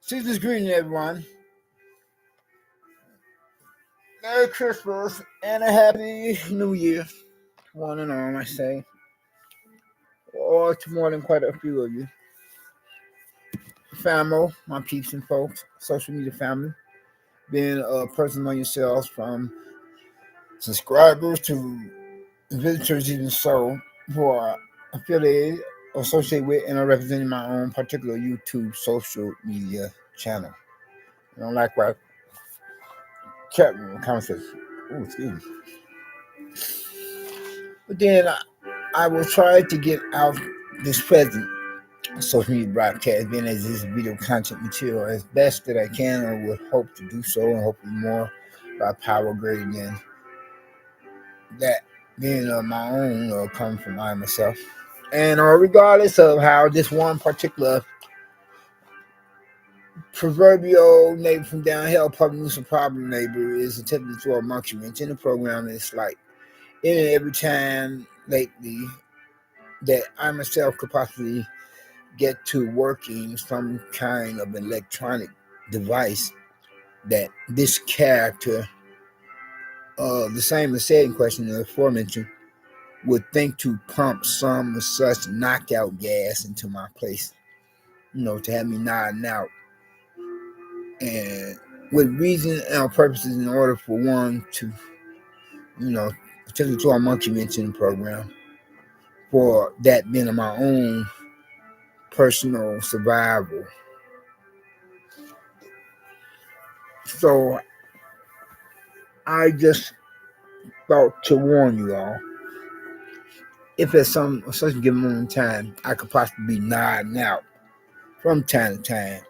Season's greeting, everyone. Merry Christmas and a Happy New Year. One and all, I say. Or to more than quite a few of you. Family, my peeps and folks, social media family. Being a person on yourselves from subscribers to visitors, even so, who are affiliated, associated with, and are representing my own particular YouTube social media channel. Likewise, chat room conversation. Oh, excuse me. But then I will try to get out this present social media broadcast, being as this video content material, as best that I can, or would hope to do so, and hopefully more by power greater than that being of my own or coming from I myself. And regardless of how this one particular proverbial neighbor from down here, public problem neighbor, is attempting to throw a monkey wrench in the program, it's like in and every time lately that I myself could possibly get to working some kind of electronic device that this character, the same as said in question, the aforementioned, would think to pump some of such knockout gas into my place, to have me nodding out. And with reason and purposes in order for one to, particularly to our monkey wrench in the program, for that being my own personal survival. So I just thought to warn you all, if at such a given moment in time I could possibly be nodding out from time to time,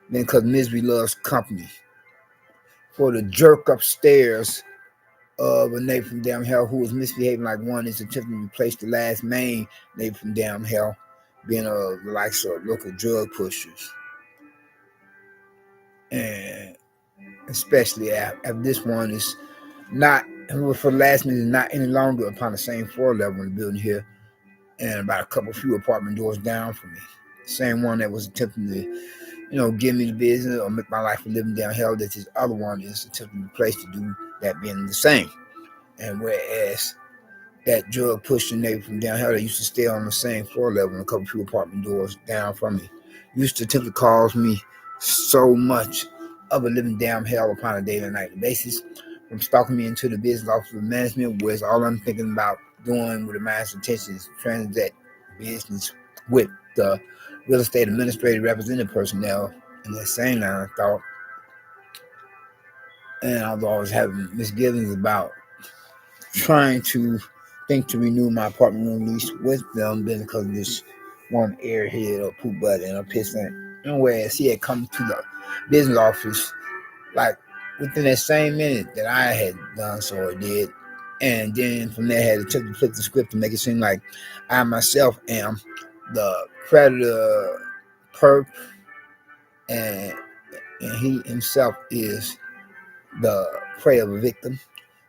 then because misery loves company, for the jerk upstairs of a neighbor from down hell who was misbehaving like one is attempting to replace the last main neighbor from down hell, being the likes of local drug pushers. And especially after this one is not, for the last minute, is not any longer upon the same floor level in the building here, and about a few apartment doors down from me. Same one that was attempting to, give me the business or make my life a living down hell, that this other one is attempting to replace to do that being the same. And whereas that drug pushing neighbor from down hell that used to stay on the same floor level and a few apartment doors down from me used to attempt to cause me so much of a living damn hell upon a daily and nightly basis, from stalking me into the business office of management, where all I'm thinking about doing with the master's attention is transact business with the real estate administrative representative personnel in that same line of thought. And although I was having misgivings about trying to think to renew my apartment room lease with them, because of this one airhead or poop butt and a pissant. And whereas he had come to the business office like within that same minute that I had done so, I did. And then from there, I had to flip the script to make it seem like I myself am the predator perp, and he himself is the prey of a victim.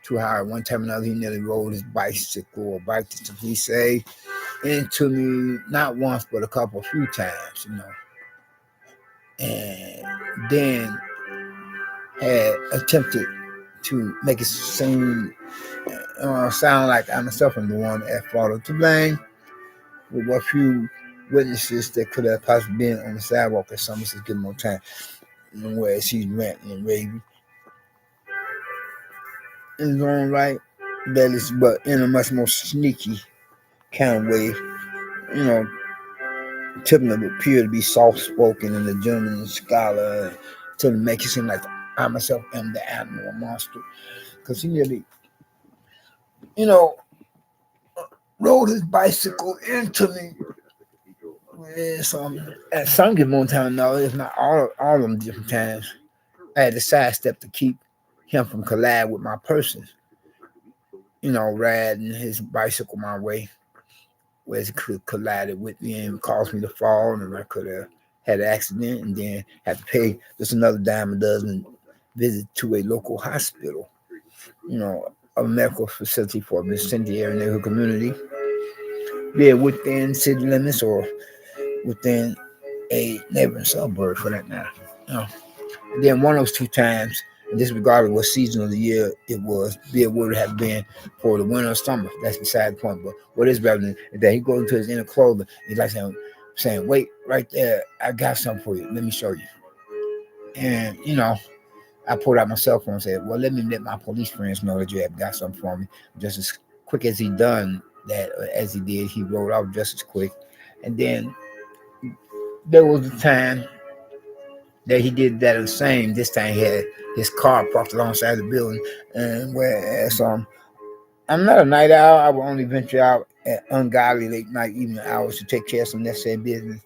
To how one time or another he nearly rode his bicycle or bike, to simply say, into me, not once but a few times, and then had attempted to make it seem sound like I myself am the one at fault to blame, with a few witnesses that could have possibly been on the sidewalk at some given more time, whereas he's ranting and raving in his own right, that is, but in a much more sneaky kind of way, tipping to appear to be soft-spoken and a gentleman and scholar, to make it seem like I myself am the animal monster, because he nearly, rode his bicycle into me. At some given moment time, no, if not all of them different times, I had to sidestep to keep him from colliding with my person, riding his bicycle my way, whereas he could collided with me and caused me to fall, and I could have had an accident and then had to pay just another dime a dozen visit to a local hospital, of a medical facility for a incendiary neighborhood community, be it within city limits or within a neighboring suburb for that matter. You know. And then one of those two times, and disregardless of what season of the year it was, be it would have been for the winter or summer. That's beside the point. But what is relevant is that he goes into his inner clothing. He's like saying, wait, right there, I got something for you. Let me show you. And, I pulled out my cell phone and said, well, let me let my police friends know that you have got something for me. Just as quick as he done that, as he did, he rolled off just as quick. And then there was a time that he did that the same. This time he had his car parked alongside the building. And whereas I'm not a night owl, I will only venture out at ungodly late night evening hours to take care of some necessary business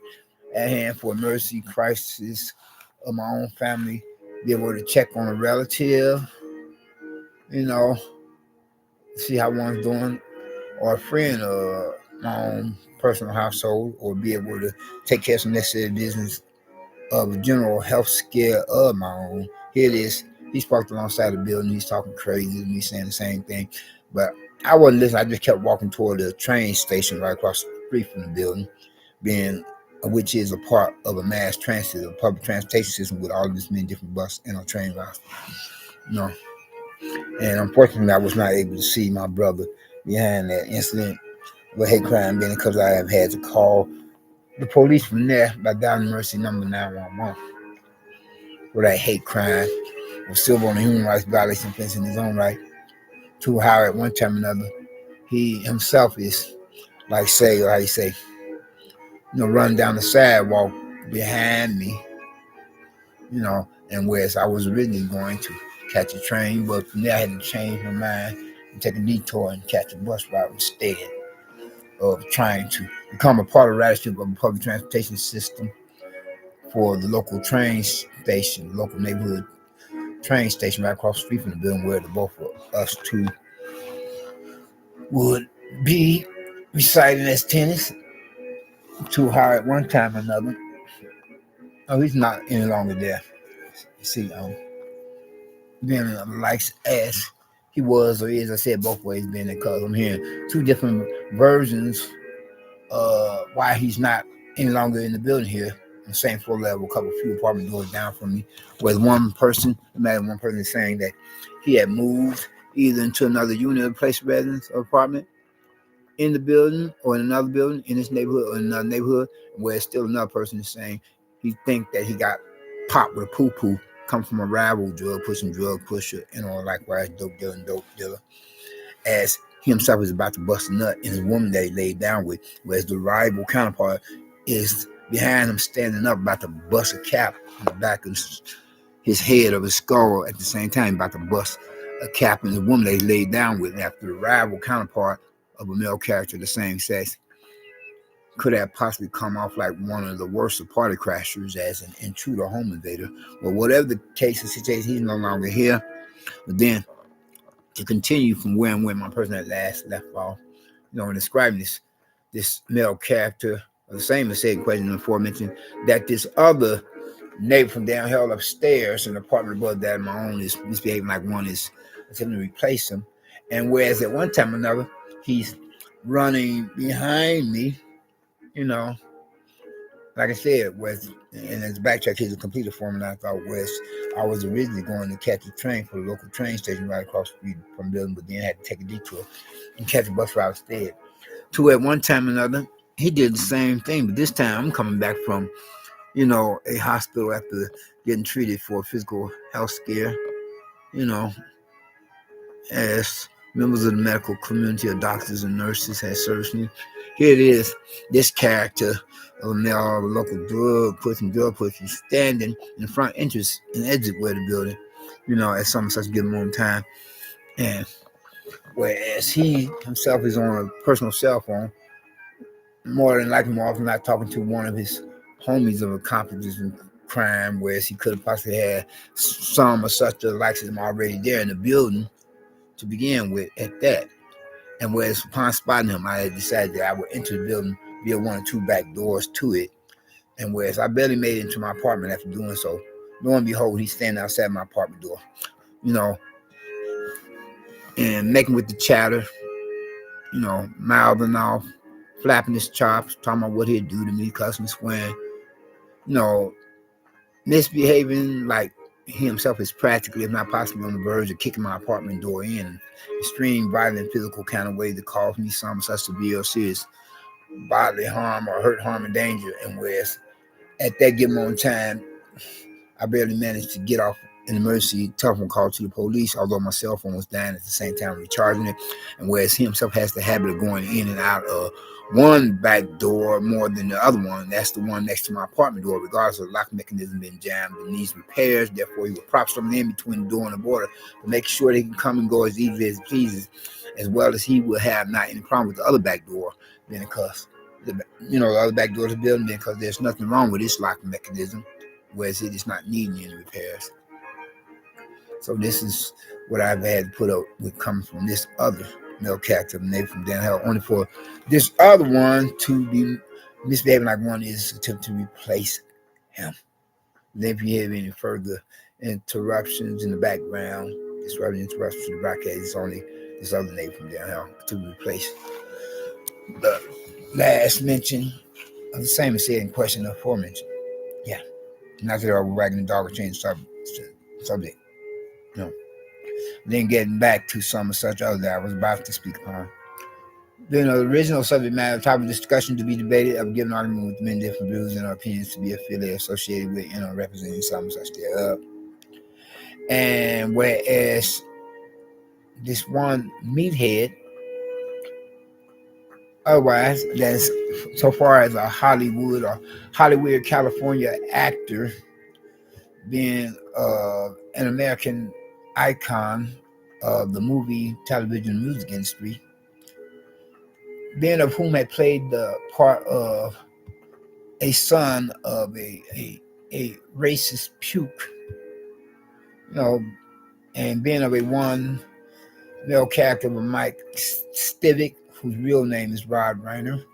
at hand for emergency crisis of my own family, be able to check on a relative, see how one's doing, or a friend of my own personal household, or be able to take care of some necessary business of a general health scare of my own. Here it is. He's parked alongside the building. He's talking crazy to me, saying the same thing. But I wasn't listening. I just kept walking toward the train station right across the street from the building, which is a part of a mass transit, a public transportation system with all this many different bus and train routes. And unfortunately, I was not able to see my brother behind that incident of a hate crime, being because I have had to call the police from there by dialing emergency number 911 for that hate crime was still on a human rights violation offense in his own right. To how at one time or another he himself is run down the sidewalk behind me, and whereas I was originally going to catch a train, but from there I had to change my mind and take a detour and catch a bus route instead of trying to become a part of the ridership of a public transportation system for the local train station, local neighborhood train station right across the street from the building where the both of us two would be residing as tenants. To how at one time or another, he's not any longer there. See, being likes as he was or is, I said both ways, being because I'm hearing two different versions why he's not any longer in the building here on the same floor level, a couple few apartment doors down from me, where one person is saying that he had moved either into another unit of place of residence or apartment in the building or in another building in this neighborhood or in another neighborhood, where still another person is saying he think that he got popped with a poo-poo, come from a rival drug pusher, likewise dope dealer, as he himself is about to bust a nut in his woman that he laid down with, whereas the rival counterpart is behind him standing up about to bust a cap on the back of his head of his skull at the same time, about to bust a cap in the woman that he laid down with, after the rival counterpart of a male character of the same sex could have possibly come off like one of the worst of party crashers as an intruder home invader. Well, whatever the case of situation, he's no longer here. But then to continue from where my person at last left off, in describing this male character, the same as said question aforementioned, that this other neighbor from down hell upstairs in the apartment above that my own is misbehaving like one is attempting to replace him. And whereas at one time or another, he's running behind me, like I said, and his backtrack, he's a completed form, and I thought I was originally going to catch a train for the local train station right across the street from the building, but then had to take a detour and catch a bus route instead. To at one time or another, he did the same thing, but this time I'm coming back from, a hospital after getting treated for a physical health scare, as members of the medical community of doctors and nurses had serviced me. Here it is, this character of a male local drug pushing standing in front entrance and exit way of the building, at some such given moment in time. And whereas he himself is on a personal cell phone, more often not talking to one of his homies of accomplices in crime, whereas he could have possibly had some or such the likes of them already there in the building to begin with at that. And whereas upon spotting him, I had decided that I would enter the building via one or two back doors to it. And whereas I barely made it into my apartment after doing so, lo and behold, he's standing outside my apartment door, and making with the chatter, mouthing off, flapping his chops, talking about what he'd do to me, cussing and swearing, misbehaving like he himself is practically, if not possibly, on the verge of kicking my apartment door in extreme violent physical kind of way that caused me some such severe or serious bodily harm or hurt, harm, and danger. And whereas at that given moment in time, I barely managed to get off an emergency telephone call to the police, although my cell phone was dying at the same time recharging it. And whereas he himself has the habit of going in and out of one back door more than the other one, that's the one next to my apartment door, regardless of the lock mechanism being jammed and needs repairs. Therefore, he will prop something in between the door and the border to make sure they can come and go as easily as he pleases, as well as he will have not any problem with the other back door being because the other back door of the building, because there's nothing wrong with this lock mechanism, whereas it is not needing any repairs. So this is what I've had to put up with coming from this other male character named from down hell, only for this other one to be misbehaving like one is attempt to replace him. Then if you have any further interruptions in the background, disrupting interruptions to the broadcast, it's only this other name from down hell to replace the last mention of the same as said in question aforementioned. Yeah. Not that I was wagging the dog or change subject. No. Then getting back to some of such other that I was about to speak upon. Then the original subject matter, topic of discussion to be debated, of given argument with many different views and opinions to be affiliated, associated with, representing some such thereof. And whereas this one meathead, otherwise, that's so far as a Hollywood, California actor, being an American icon of the movie, television, music industry, being of whom had played the part of a son of a racist puke, and being of a one male character of Mike Stivic, whose real name is Rod Reiner,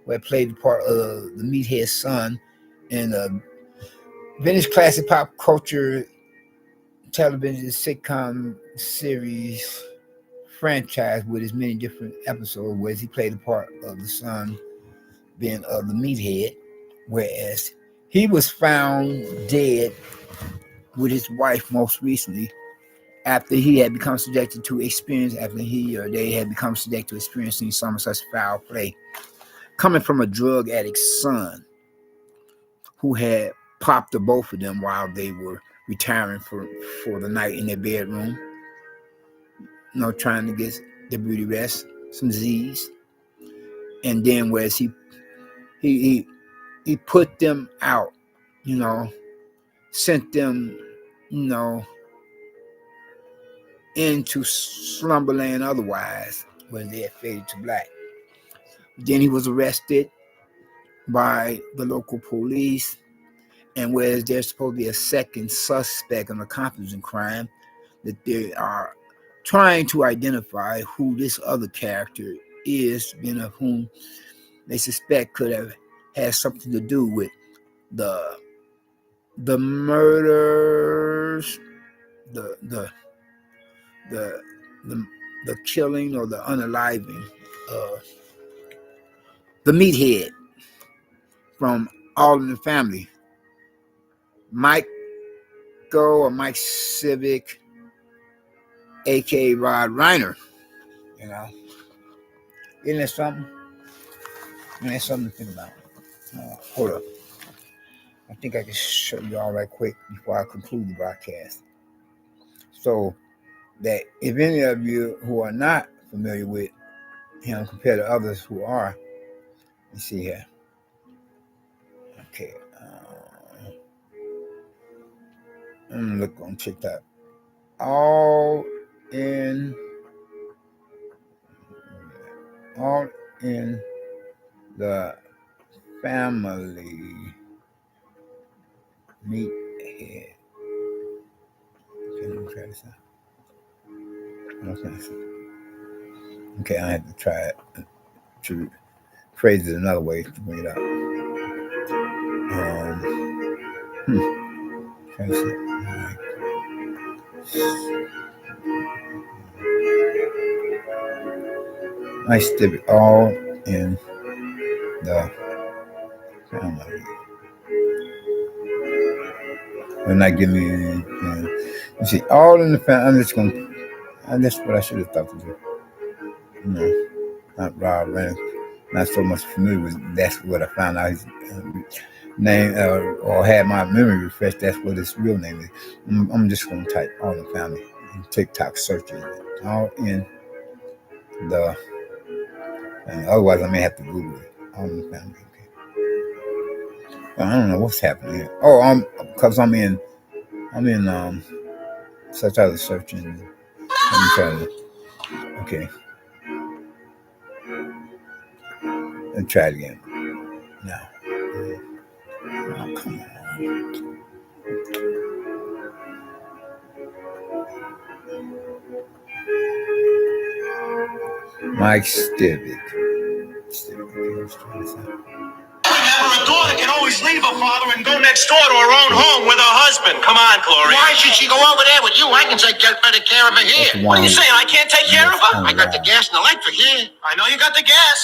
who had played the part of the meathead son in a vintage classic pop culture television sitcom series franchise with as many different episodes, where he played the part of the son being of the meathead, whereas he was found dead with his wife most recently after he had become subjected to they had become subjected to experiencing some such foul play coming from a drug addict son who had popped the both of them while they were retiring for the night in their bedroom, trying to get the beauty rest, some Z's. And then whereas he put them out, sent them, into slumberland otherwise, where they had faded to black. Then he was arrested by the local police, and whereas there's supposed to be a second suspect, an accomplice in crime, that they are trying to identify who this other character is, of whom they suspect could have had something to do with the murders, the killing or the unaliving of the meathead from All in the Family, Mike Civic, aka Rod Reiner. Isn't that something? That's something to think about. Hold up. I think I can show you all right quick before I conclude the broadcast. So that if any of you who are not familiar with him compared to others who are, let's see here. Okay. I'm look on TikTok. All in the Family meathead. Okay, I had to try it to phrase it another way to bring it up. I stick it all in the family. Will not give me anything. You see, all in the family. I'm just gonna. That's what I should have thought to do. No, not Rob Reynolds. Not so much familiar with. That's what I found out his name or had my memory refreshed. That's what his real name is. I'm just gonna type all in the family and TikTok searching all in the. And otherwise, I may have to Google it. All in the family. Okay. Well, I don't know what's happening here. Oh, because I'm in such other searching. Let me try to. Okay. Let's try it again. Now. Oh, come on. Mike Stivic. A daughter can always leave her father and go next door to her own home with her husband. Come on, Gloria. Why should she go over there with you? I can take better care of her here. What are you saying? I can't take care of her? I got the gas and electric here. I know you got the gas.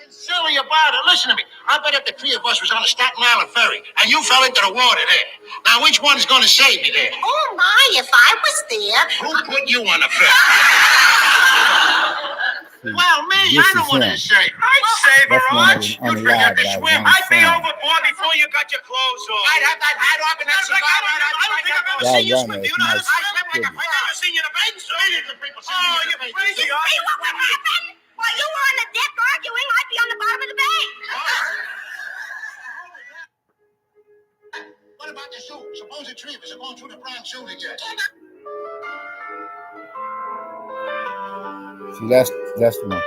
Silly about it. Listen to me. I bet if the three of us was on a Staten Island ferry and you fell into the water there. Now, which one is going to save you there? Oh, my, if I was there. Who put you on a ferry? Well, me, I don't want to save. I'd save her much. You'd forget to swim. I'd be overboard before you got your clothes on. I'd have that hat off and that cigar. I don't think I've ever seen you swim. Do you know how to swim? I've never seen you in a bathing suit. Oh, you're crazy, huh? Hey, what happened? While you were on the deck arguing, I'd be on the bottom of the bank. What about the suit? Suppose the three of us are going through the brown suit again. See, that's the one.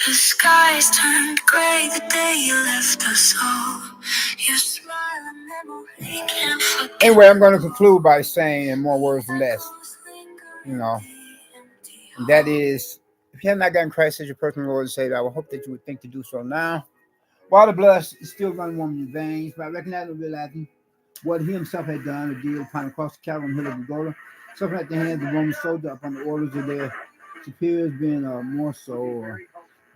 The skies turned gray the day you left us all. Your smile and memory can't forget. Anyway, I'm going to conclude by saying, in more words than less, and that is, if you have not gotten Christ as your personal Lord and Savior, I would hope that you would think to do so now. While the blood is still running warm in your veins, by recognizing and realizing what he himself had done or did upon the cross of Calvary hill of Golgotha, suffering at the hands of the Roman soldier upon the orders of their superiors, being more so or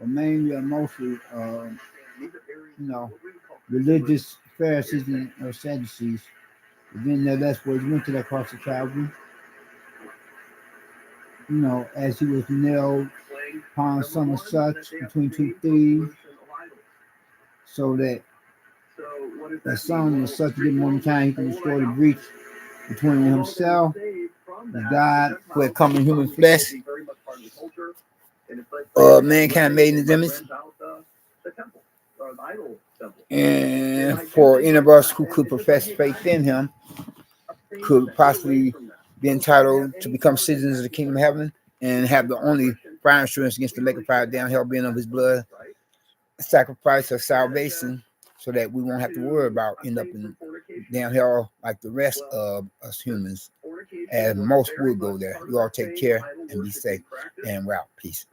mainly or mostly, religious Pharisees and Sadducees. Again, that's where he went to that cross of Calvary. As he was nailed upon some of such between two thieves, so that the Son was such a good moment time he can restore the breach between himself, the God who had come in human flesh, mankind made in his image, and for any of us who could profess faith in him, could possibly be entitled to become citizens of the kingdom of heaven and have the only fire insurance against the lake of fire down hell being of his blood, sacrifice of salvation, so that we won't have to worry about end up in down hell like the rest of us humans, as most would go there. You all take care and be safe, and we're out. Peace.